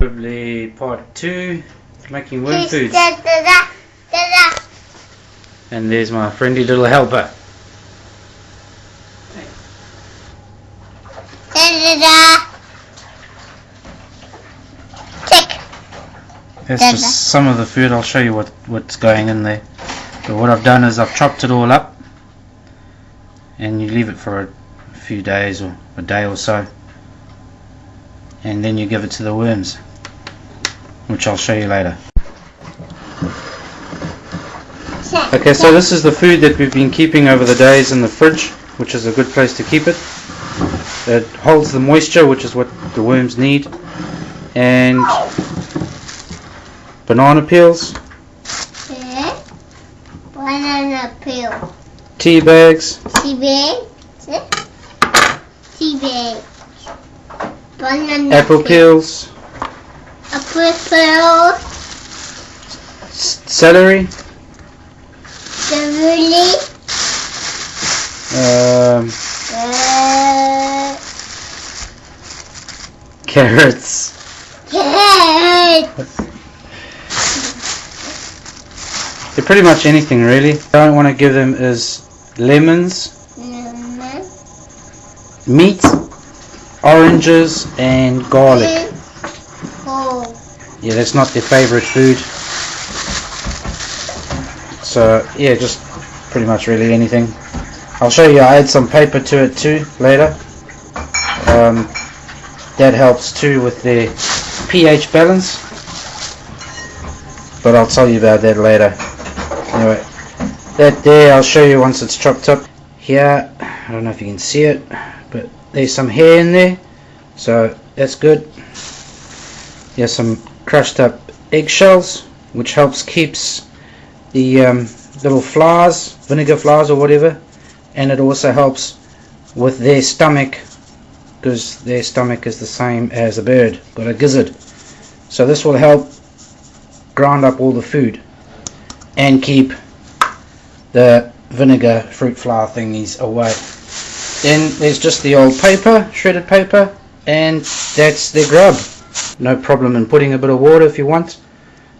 Probably part 2, making worm foods. And there's my friendly little helper. That's just some of the food. I'll show you what's going in there. But what I've done is I've chopped it all up, and you leave it for a few days or a day or so, and then you give it to the worms, which I'll show you later. Okay, so this is the food that we've been keeping over the days in the fridge, which is a good place to keep it. It holds the moisture, which is what the worms need, and banana peels, banana peel, tea bags, banana apple peels, apple peel, celery, carrots, they're pretty much anything really. What I don't want to give them is lemons, meat, oranges and garlic. Yeah, that's not their favourite food. So yeah, just pretty much really anything. I'll show you, I add some paper to it too later. That helps too with their pH balance, but I'll tell you about that later. Anyway, that there I'll show you once it's chopped up. Here, I don't know if you can see it, but there's some hair in there, so that's good. Here's some crushed up eggshells, which keeps the little flowers, vinegar flowers or whatever, and it also helps with their stomach, because their stomach is the same as a bird, got a gizzard. So this will help grind up all the food and keep the vinegar fruit flower thingies away. Then there's just the old paper, shredded paper, and that's their grub. No problem in putting a bit of water if you want,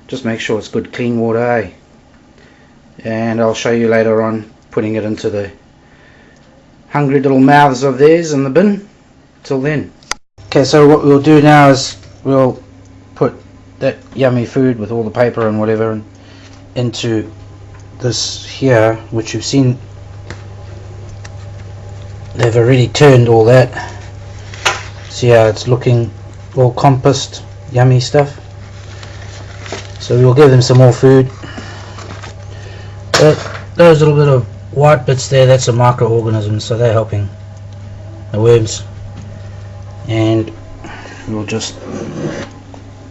just make sure it's good clean water, eh? And I'll show you later on putting it into the hungry little mouths of theirs in the bin. Till then. Okay, so what we'll do now is we'll put that yummy food with all the paper and whatever into this here, which you've seen they've already turned all that. See how it's looking all compost, yummy stuff. So we'll give them some more food. Those little bit of white bits there, that's a microorganism, so they're helping the worms. And we'll just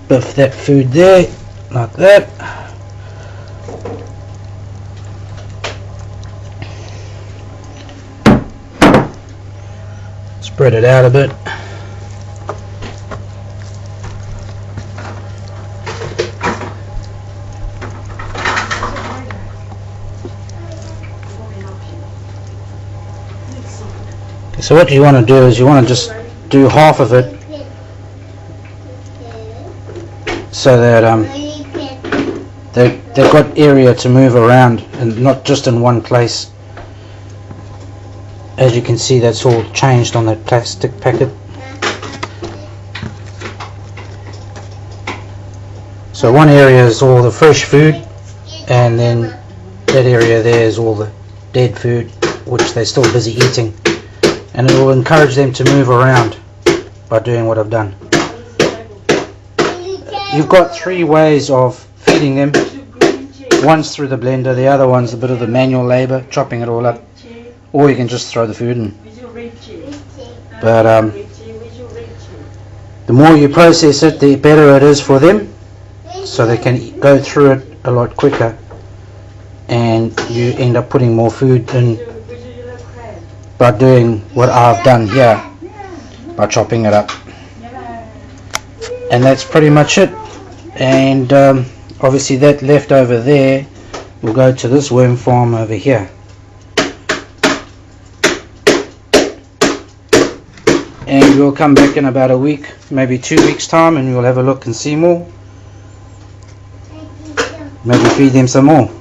biff that food there like that. Spread it out a bit. So what you want to do is you want to just do half of it, so that they've got area to move around and not just in one place. As you can see, that's all changed on that plastic packet. So one area is all the fresh food, and then that area there is all the dead food, which they're still busy eating. And it will encourage them to move around by doing what I've done. You've got 3 ways of feeding them. One's through the blender, the other one's a bit of the manual labour, chopping it all up, or you can just throw the food in. But the more you process it, the better it is for them, so they can go through it a lot quicker, and you end up putting more food in by doing what I've done here, by chopping it up. And that's pretty much it. And obviously that left over there will go to this worm farm over here. And maybe we'll come back in about a week, maybe 2 weeks time, and we'll have a look and see more. Maybe feed them some more.